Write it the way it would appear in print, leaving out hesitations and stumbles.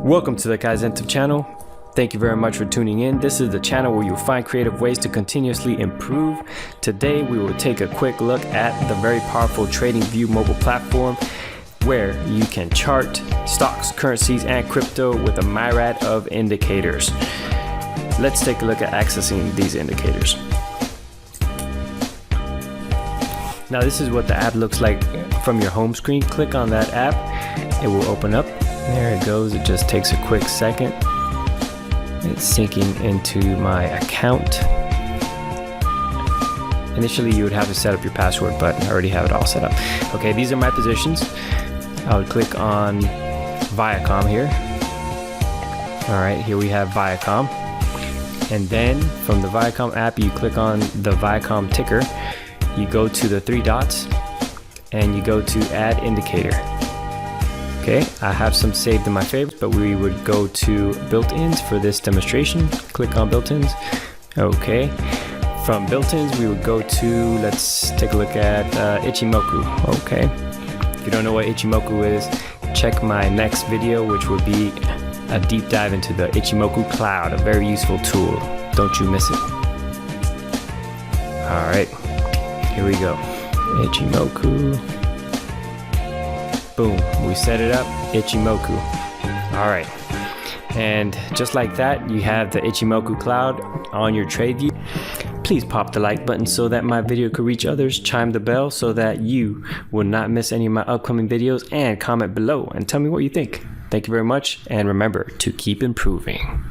Welcome to the Kaizentive channel. Thank you very much for tuning in. This is the channel where you'll find creative ways to continuously improve. Today we will take a quick look at the very powerful TradingView mobile platform where you can chart stocks, currencies, and crypto with a myriad of indicators. Let's take a look at accessing these indicators. Now this is what the app looks like from your home screen. Click on that app, it will open up. There it goes. It just takes a quick second. It's syncing into my account. Initially you would have to set up your password, but I already have it all set up. Okay, these are my positions. I would click on Viacom here. All right, here we have Viacom. And then from the Viacom app, you click on the Viacom ticker. You go to the three dots and you go to add indicator. Okay, I have some saved in my favorites, but we would go to built-ins for this demonstration. Click on built-ins. Okay, from built-ins we would go to, let's take a look at Ichimoku. Okay, if you don't know what Ichimoku is, check my next video, which would be a deep dive into the Ichimoku cloud, a very useful tool. Don't you miss it. All right, here we go. Ichimoku. Boom, we set it up, Ichimoku. All right, and just like that, you have the Ichimoku cloud on your TradingView. Please pop the like button so that my video could reach others, chime the bell so that you will not miss any of my upcoming videos, and comment below and tell me what you think. Thank you very much, and remember to keep improving.